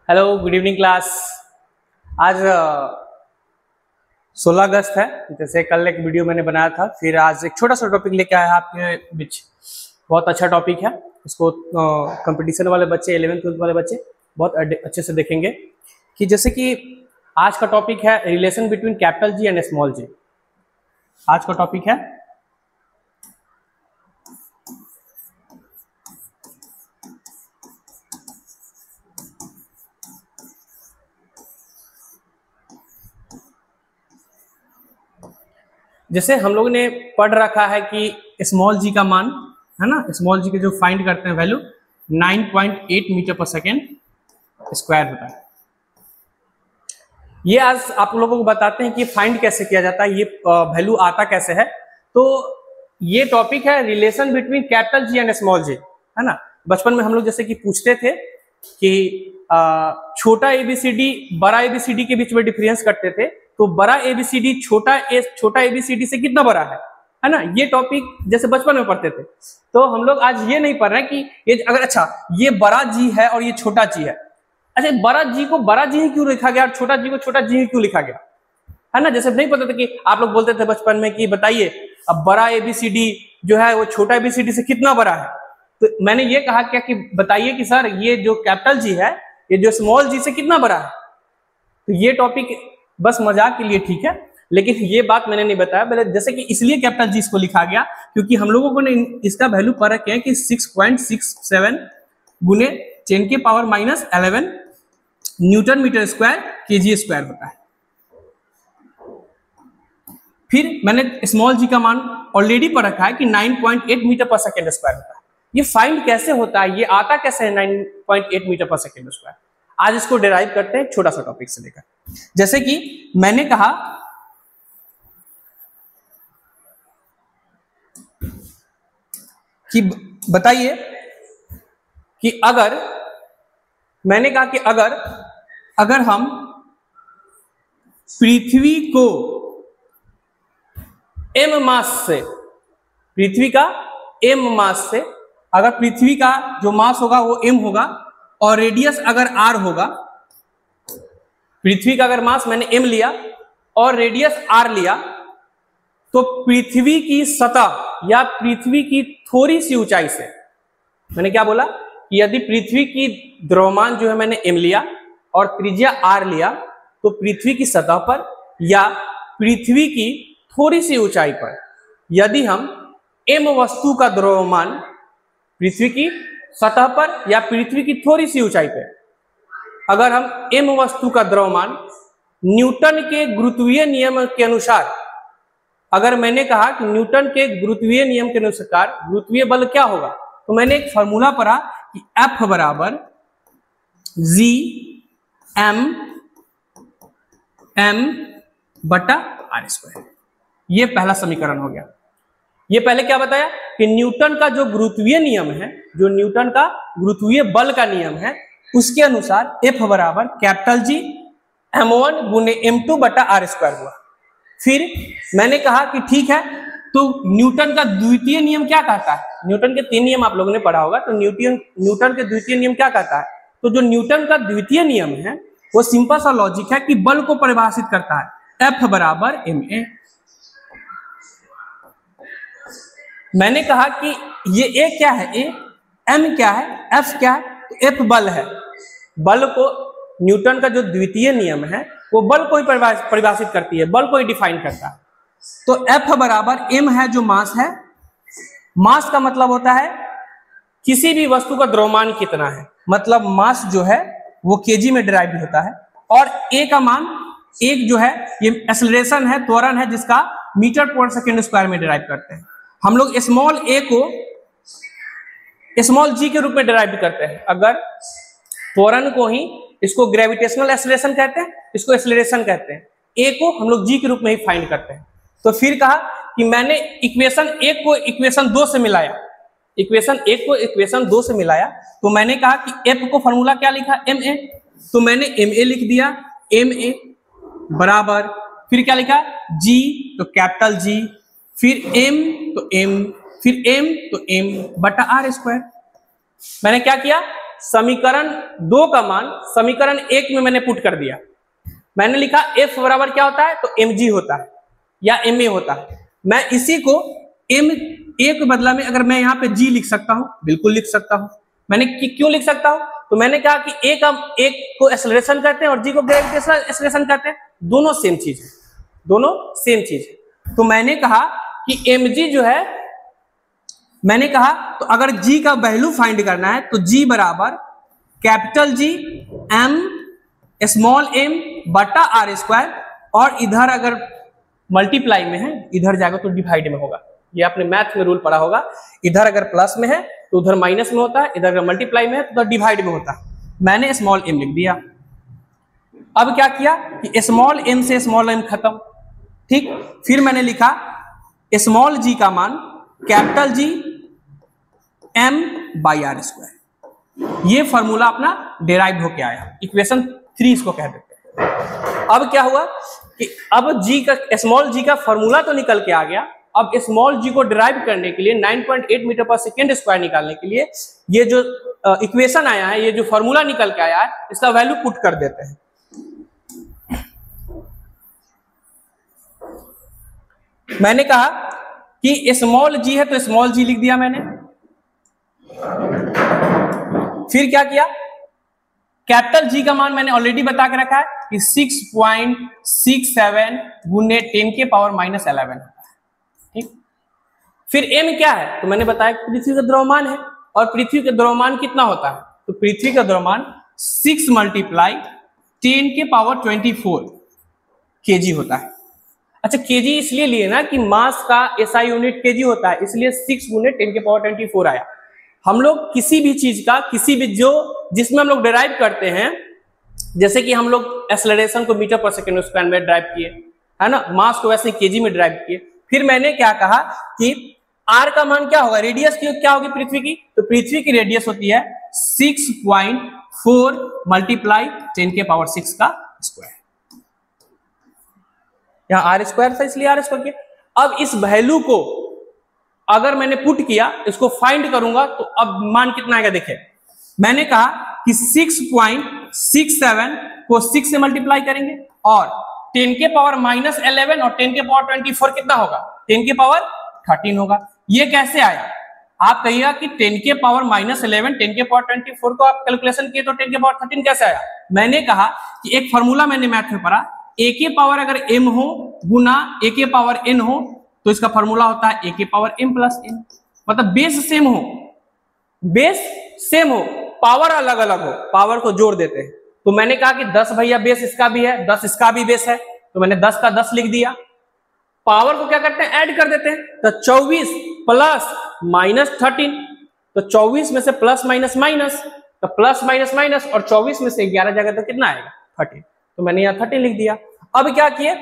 Hello, good evening class. आज 16 अगस्त है। जैसे कल एक वीडियो मैंने बनाया था, फिर आज एक छोटा सा टॉपिक लेके आया है आपके बीच। बहुत अच्छा टॉपिक है, इसको कंपटीशन वाले बच्चे, 11th 12th वाले बच्चे बहुत अच्छे से देखेंगे। कि जैसे कि आज का टॉपिक है relation between capital G and small G. आज का टॉपिक है जैसे हम लोगों ने पढ़ रखा है कि स्मॉल जी का मान है ना, स्मॉल जी के जो फाइंड करते हैं वैल्यू 9.8 मीटर पर सेकेंड स्क्वायर होता है। ये आज आप लोगों को बताते हैं कि फाइंड कैसे किया जाता है, ये वैल्यू आता कैसे है। तो ये टॉपिक है relation between capital G and small G, है ना। बचपन में हम लोग जैसे कि पूछते थे कि छोटा एबीसीडी बड़ा एबीसीडी के बीच में डिफरेंस करते थे, तो बड़ा एबीसीडी छोटा एबीसीडी से कितना बड़ा है ना। ये टॉपिक जैसे बचपन में पढ़ते थे। तो हम लोग आज ये नहीं पढ़ रहे कि ये अगर अच्छा ये बड़ा जी है और ये छोटा जी है, अच्छा बड़ा जी को बड़ा जी ही क्यों लिखा गया और छोटा जी को छोटा जी ही क्यों लिखा गया, है ना। जैसे नहीं पता था कि आप लोग बोलते थे बचपन में कि बताइए अब बड़ा एबीसीडी जो है वो छोटा एबीसीडी से कितना बड़ा है। तो मैंने ये कहा क्या कि बताइए कि सर ये जो कैपिटल जी है ये जो स्मॉल जी से कितना बड़ा है। तो ये टॉपिक बस मजाक के लिए ठीक है, लेकिन ये बात मैंने नहीं बताया। पहले जैसे कि इसलिए कैपिटल जी इसको लिखा गया क्योंकि हम लोगों को ने इसका वैल्यू पढ़ रखे हैं कि 6.67 गुने 10 के power -11 newton metre square KG square होता है। फिर मैंने स्मॉल जी का मान ऑलरेडी पढ़ रखा है कि 9.8 मीटर पर सेकेंड स्क्वायर होता है। ये फाइंड कैसे होता है, ये आता कैसे है 9.8 मीटर पर सेकेंड स्क्वायर, आज इसको डिराइव करते हैं छोटा सा टॉपिक से लेकर। जैसे कि मैंने कहा कि बताइए कि अगर मैंने कहा कि अगर हम पृथ्वी को m मास से, पृथ्वी का m मास से, अगर पृथ्वी का जो मास होगा वो m होगा और रेडियस अगर r होगा, पृथ्वी का अगर मास मैंने m लिया और रेडियस r लिया, तो पृथ्वी की सतह या पृथ्वी की थोड़ी सी ऊंचाई से, मैंने क्या बोला कि यदि पृथ्वी की द्रव्यमान जो है मैंने m लिया और त्रिज्या r लिया, तो पृथ्वी की सतह पर या पृथ्वी की थोड़ी सी ऊंचाई पर यदि हम m वस्तु का द्रव्यमान पृथ्वी की सतह पर या पृथ्वी की थोड़ी सी ऊंचाई पर अगर हम m वस्तु का द्रव्यमान न्यूटन के गुरुत्वीय नियम के अनुसार, अगर मैंने कहा कि न्यूटन के गुरुत्वीय नियम के अनुसार गुरुत्वीय बल क्या होगा, तो मैंने एक फॉर्मूला पढ़ा कि F बराबर G m बटा r स्क्वायर। ये पहला समीकरण हो गया। ये पहले क्या बताया कि न्यूटन का जो गुरुत्वीय नियम है, जो न्यूटन का गुरुत्वीय बल का नियम है, उसके अनुसार F बराबर कैपिटल G m1 गुने m2 बटा r स्क्वायर हुआ। फिर मैंने कहा कि ठीक है, तो न्यूटन का द्वितीय नियम क्या कहता है, न्यूटन के 3 नियम आप लोगों ने पढ़ा होगा, तो न्यूटन के द्वितीय नियम क्या कहता है। तो जो न्यूटन का द्वितीय नियम है वो सिंपल सा लॉजिक है कि बल को परिभाषित करता है F बराबर ma। मैंने कहा कि ये A क्या है, A, M क्या है, F क्या है, तो F बल है। बल को न्यूटन का जो द्वितीय नियम है वो बल को ही परिभाषित करती है, बल को ही डिफाइन करता है। तो F बराबर m है जो मास है। मास का मतलब होता है किसी भी वस्तु का द्रव्यमान कितना है, मतलब मास जो है वो केजी में डिराइव होता है। और A का मान, एक जो है ये एक्सेलरेशन है, त्वरण है, जिसका मीटर पर सेकेंड स्क्वायर में डिराइव करते हैं। हम लोग स्मॉल a को स्मॉल g के रूप में डिराइव करते हैं। अगर त्वरण को ही, इसको ग्रेविटेशनल एक्सेलरेशन कहते हैं, इसको एक्सेलरेशन कहते हैं, a को हम लोग g के रूप में ही फाइंड करते हैं। तो फिर कहा कि मैंने इक्वेशन 1 को इक्वेशन 2 से मिलाया, इक्वेशन 1 को इक्वेशन 2 से मिलाया, तो मैंने कहा कि f को फॉर्मूला क्या लिखा, ma, तो मैंने ma लिख दिया, ma बराबर फिर क्या लिखा g, तो कैपिटल G, फिर m तो m, फिर m तो m बटा r स्क्वायर। मैंने क्या किया, समीकरण 2 का मान समीकरण 1 में मैंने पुट कर दिया। मैंने लिखा F बराबर क्या होता है, तो mg होता है या ma होता है। मैं इसी को ma के बदला में अगर मैं यहाँ पे g लिख सकता हूं, बिल्कुल लिख सकता हूं। मैंने क्यों लिख सकता हूं, तो मैंने कहा कि एक को एक्सेलरेशन करते हैं और g को ग्रेविटेशनल एक्सेलरेशन करते हैं, दोनों सेम चीज है, दोनों सेम चीज है। तो मैंने कहा कि mg जो है, मैंने कहा तो अगर g का वैल्यू फाइंड करना है तो g बराबर capital G m small m बटा आर स्क्वायर, और इधर अगर मल्टीप्लाई में है इधर जाएगा तो डिवाइड में होगा। ये आपने मैथ में रूल पढ़ा होगा, इधर अगर प्लस में है तो उधर माइनस में होता है, इधर अगर मल्टीप्लाई में है तो उधर डिवाइड में होता है। मैंने स्मॉल m लिख दिया। अब क्या किया कि स्मॉल m से स्मॉल m खत्म, ठीक। फिर मैंने लिखा स्मॉल g का मान capital G m by R square. ये फॉर्मूला अपना डेराइव होके आया, इक्वेशन 3 इसको कह देते हैं। अब क्या हुआ कि अब g का स्मॉल g का फॉर्मूला तो निकल के आ गया। अब स्मॉल g को डिराइव करने के लिए 9.8 मीटर पर सेकेंड स्क्वायर निकालने के लिए ये जो इक्वेशन आया है, ये जो फॉर्मूला निकल के आया है, इसका वैल्यू पुट कर देते हैं। मैंने कहा कि स्मॉल g है तो स्मॉल g लिख दिया मैंने। फिर क्या किया, कैपिटल G का मान मैंने ऑलरेडी बता के रखा है कि 6.67 गुने 10 के पावर माइनस 11 होता है, ठीक। फिर m क्या है, तो मैंने बताया पृथ्वी का द्रव्यमान है, और पृथ्वी का द्रव्यमान कितना होता है, तो पृथ्वी का द्रव्यमान 6 मल्टीप्लाई 10 के पावर 24 kg होता है। अच्छा, kg इसलिए लिए ना कि मास का SI यूनिट kg होता है, इसलिए 6 गुने 10 के पावर 24 आया। हम लोग किसी भी चीज का, किसी भी जिसमें हम लोग डिराइव करते हैं, जैसे कि हम लोग एक्सेलरेशन को मीटर पर सेकेंड स्क्वायर में ड्राइव किए, है ना, मास को वैसे केजी में ड्राइव किए। फिर मैंने क्या कहा कि आर का मान क्या होगा, रेडियस की क्या होगी पृथ्वी की, तो पृथ्वी की रेडियस होती है 6.4 मल्टीप्लाई 10 के पावर 6 का स्क्वायर। यहां आर स्क्वायर था इसलिए आर स्क्वायर किया। अब इस वैल्यू को अगर मैंने पुट किया, इसको फाइंड करूंगा, तो अब मान कितना आएगा देखिए। मैंने कहा कि 6.67 को 6 से मल्टीप्लाई करेंगे और 10 के पावर माइनस 11 और 10 के पावर 24 कितना होगा, 10 के पावर 13 होगा। ये कैसे आया, आप कहिएगा कि 10 के पावर माइनस 11 10 के पावर 24 को आप कैलकुलेशन किए तो 10 के पावर 13 कैसे आया। मैंने कहा कि एक फॉर्मूला मैंने मैथ में पढ़ा, a के पावर अगर m हो गुना a के पावर n हो तो इसका फॉर्मूला होता है a के पावर m प्लस n। मतलब बेस सेम हो, बेस सेम हो, पावर अलग अलग हो, पावर को जोड़ देते हैं। तो मैंने कहा कि 10 भैया बेस इसका भी है, 10 इसका भी बेस है, तो मैंने 10 का 10 लिख दिया। पावर को क्या करते हैं, ऐड कर देते हैं, तो 24 प्लस माइनस 13, तो 24 में से प्लस माइनस माइनस, तो प्लस माइनस माइनस, और 24 में से 11 जाएगा तो कितना आएगा 13, तो मैंने यहाँ 13 लिख दिया। अब क्या किए,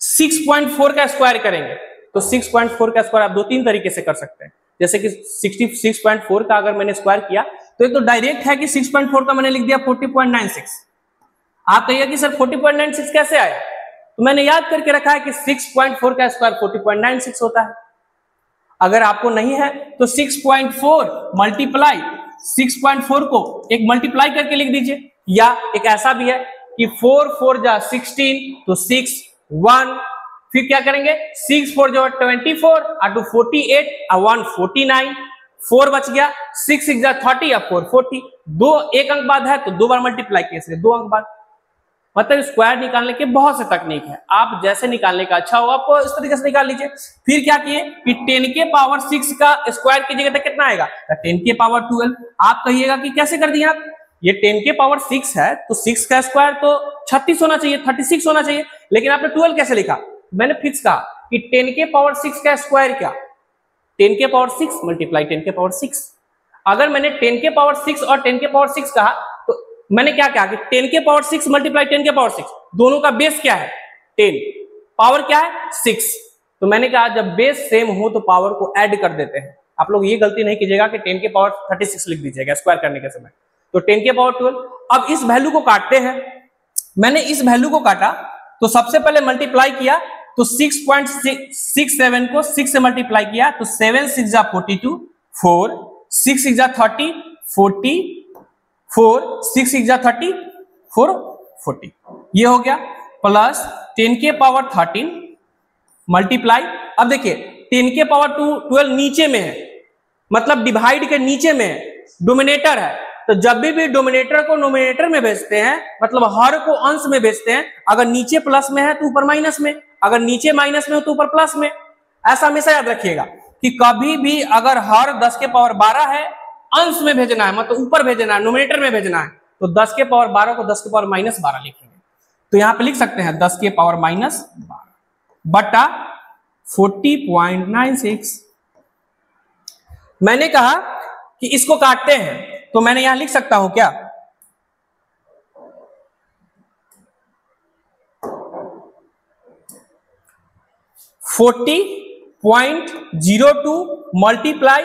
6.4 का स्क्वायर करेंगे, तो 6.4 का स्क्वायर आप 2-3 तरीके से कर सकते हैं। जैसे कि 66.4 का अगर मैंने स्क्वायर किया तो एक तो डायरेक्ट है कि 6.4 का मैंने लिख दिया 40.96। आप कहिए कि सर 40.96 कैसे आया, तो मैंने याद करके रखा है कि 6.4 का स्क्वायर 40.96 होता है। अगर आपको नहीं है तो 6.4 मल्टीप्लाई 6.4 को एक मल्टीप्लाई करके लिख दीजिए, या एक ऐसा भी है कि 4 4 जा 16 तो 6 1, फिर क्या करेंगे 6 4 जो 24 और 2 48 और 1 49, 4 बच गया, 6 6 जा 30 या 4 40, दो एक अंक बाद है तो 2 बार मल्टीप्लाई किए इसलिए 2 अंक बाद। मतलब स्क्वायर निकालने के बहुत से तकनीक है, आप जैसे निकालने का अच्छा हो आप इस तरीके से निकाल लीजिए। फिर क्या किए कि 10 के पावर 6 का स्क्वायर कीजिएगा तो कितना आएगा, 10 के पावर 12। आप कहिएगा कि कैसे कर दिए आप, ये 10 के पावर 6 है तो 6 का स्क्वायर तो 36 होना चाहिए, 36 होना चाहिए, लेकिन आपने 12 कैसे लिखा। मैंने फिक्स कहा कि 10 के पावर 6 का स्क्वायर क्या, 10 के पावर 6 मल्टीप्लाई 10 के पावर 6। अगर मैंने 10 के पावर 6 और 10 के पावर 6 कहा तो मैंने क्या कहा कि 10 के पावर 6 मल्टीप्लाई 10 के पावर 6, दोनों का बेस क्या है 10, पावर क्या है 6। तो मैंने कहा जब बेस सेम हो तो पावर को ऐड कर देते हैं। आप लोग ये गलती नहीं कीजिएगा कि 10 के पावर 36 लिख दीजिएगा स्क्वायर करने के समय, तो 10 के पावर 12। अब इस वैल्यू को काटते हैं, मैंने इस वैल्यू को काटा तो सबसे पहले मल्टीप्लाई किया तो 6.67 को 6 से मल्टीप्लाई किया तो 7 6 जा 42, 4 6 6 जा 30, 44 6 6 जा 30 4 40 ये हो गया, प्लस 10 के पावर 13 मल्टीप्लाई, अब देखिए 10 के पावर 12 नीचे में है, मतलब डिवाइड के नीचे में है, डोमिनेटर है, तो जब भी डोमिनेटर को नोमिनेटर में भेजते हैं, मतलब हर को अंश में भेजते हैं, अगर नीचे प्लस में है तो ऊपर माइनस में, अगर नीचे माइनस में हो तो ऊपर प्लस में। ऐसा हमेशा याद रखिएगा कि कभी भी अगर हर 10 के पावर 12 है, अंश में भेजना है, मतलब ऊपर भेजना है, नोमिनेटर में भेजना है, तो 10 के पावर 12 को 10 के पावर माइनस 12 लिखेंगे। तो यहां पे लिख सकते हैं 10 के पावर माइनस 12 बटा 40.96। मैंने कहा कि इसको काटते हैं, तो मैंने यहां लिख सकता हूं क्या, फोर्टी 0.02 मल्टीप्लाई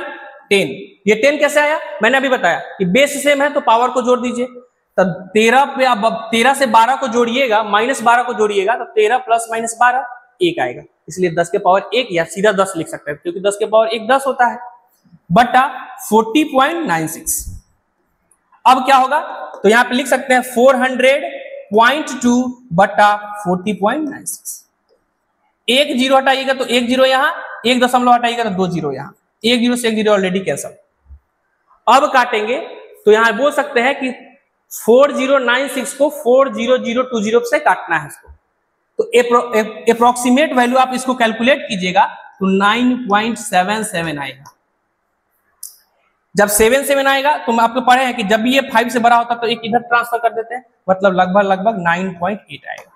10। ये 10 कैसे आया, मैंने अभी बताया कि बेस सेम है तो पावर को जोड़ दीजिए, तब 13 पे, अब 13 से 12 को जोड़िएगा, माइनस 12 को जोड़िएगा, तो 13 प्लस माइनस 12 1 आएगा, इसलिए 10 के पावर 1 या सीधा 10 लिख सकते हैं, क्योंकि 10 के पावर 1 10 होता है, बटा 40.96। अब क्या होगा, तो यहां पे लिख सकते हैं 400.2 बटा 40.96। एक जीरो हटाइएगा तो एक जीरो यहां, एक दशमलव हटाइएगा तो 2 जीरो यहां, एक जीरो से एक जीरो ऑलरेडी कैंसल। अब काटेंगे तो यहां बोल सकते हैं कि 4096 को 40020 से काटना है इसको, तो अप्रोक्सीमेट वैल्यू आप इसको कैलकुलेट कीजिएगा तो 9.77 आएगा। जब 77 आएगा तो हम आपको पढ़े हैं कि जब भी ये 5 से बड़ा होता है तो एक इधर ट्रांसफर कर देते हैं, मतलब लगभग 9.8 आएगा।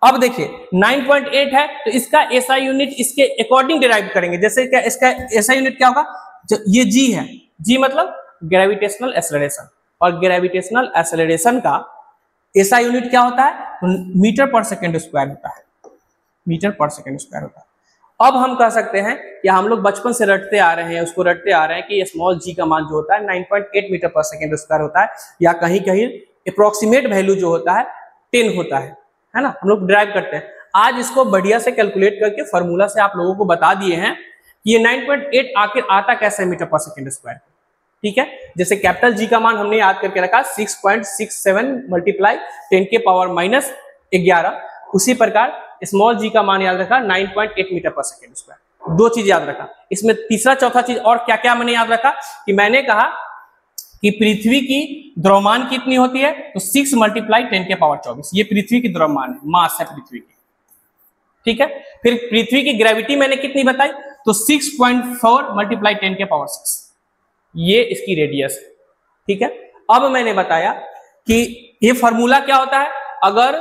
अब देखिए 9.8 है तो इसका एसआई यूनिट इसके अकॉर्डिंग डिराइव करेंगे, जैसे क्या इसका एसआई यूनिट क्या होगा, ये जी है, जी मतलब ग्रेविटेशनल एक्सेलरेशन, और ग्रेविटेशनल एक्सेलरेशन का एसआई यूनिट क्या होता है, तो मीटर पर सेकेंड स्क्वायर होता है, मीटर पर सेकेंड स्क्वायर होता है। अब हम कह सकते हैं कि हम लोग बचपन से रटते आ रहे हैं, उसको रटते आ रहे हैं कि स्मॉल जी का मान जो होता है 9.8 मीटर पर सेकेंड स्क्वायर होता है, या कहीं कहीं अप्रोक्सीमेट वैल्यू जो होता है 10 होता है ना, हम लोग ड्राइव करते हैं। आज इसको बढ़िया से कैलकुलेट करके फॉर्मूला से आप लोगों को बता दिए हैं कि ये 9.8 आखिर आता कैसे मीटर पर सेकेंड स्क्वायर, ठीक है। जैसे कैपिटल जी का मान हमने याद करके रखा 6.67 मल्टीप्लाई 10 के पावर माइनस 11, उसी प्रकार स्मॉल जी का मान याद रखा 9.8 मीटर पर सेकेंड स्क्वायर। दो चीज याद रखा, इसमें तीसरा चौथा चीज और क्या क्या मैंने याद रखा कि मैंने कहा कि पृथ्वी की द्रव्यमान कितनी होती है, तो 6 मल्टीप्लाई 10 के पावर 24, ये पृथ्वी की द्रव्यमान है, मास है पृथ्वी की, ठीक है। फिर पृथ्वी की ग्रेविटी मैंने कितनी बताई, तो 6.4 मल्टीप्लाई 10 के पावर 6, ये इसकी रेडियस है, ठीक है। अब मैंने बताया कि ये फॉर्मूला क्या होता है, अगर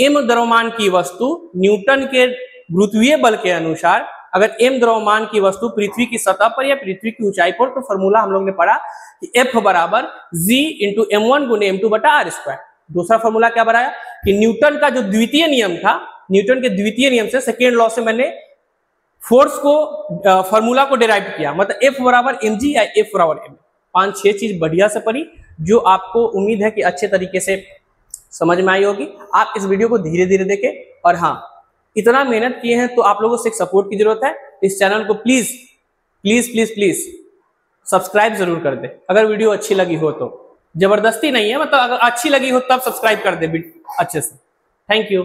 m द्रव्यमान की वस्तु न्यूटन के गुरुत्वीय बल के अनुसार, अगर m द्रव्यमान की वस्तु पृथ्वी की सतह पर या पृथ्वी की ऊंचाई पर, तो फॉर्मूला हम लोग ने पढ़ा कि F बराबर g इंटू m1 गुने m2 बटा आर स्क्वायर। दूसरा फॉर्मूला क्या बनाया कि न्यूटन का जो द्वितीय नियम था, न्यूटन के द्वितीय नियम से सेकेंड लॉ से मैंने फोर्स को फॉर्मूला को डिराइव किया, मतलब F बराबर mg या F बराबर m। 5-6 चीज बढ़िया से पढ़ी, जो आपको उम्मीद है कि अच्छे तरीके से समझ में आई होगी। आप इस वीडियो को धीरे धीरे देखें, और हाँ, इतना मेहनत किए हैं तो आप लोगों से एक सपोर्ट की जरूरत है। इस चैनल को please please please please subscribe जरूर कर दे, अगर वीडियो अच्छी लगी हो तो। जबरदस्ती नहीं है, मतलब अगर अच्छी लगी हो तब सब्सक्राइब कर दे अच्छे से। Thank you.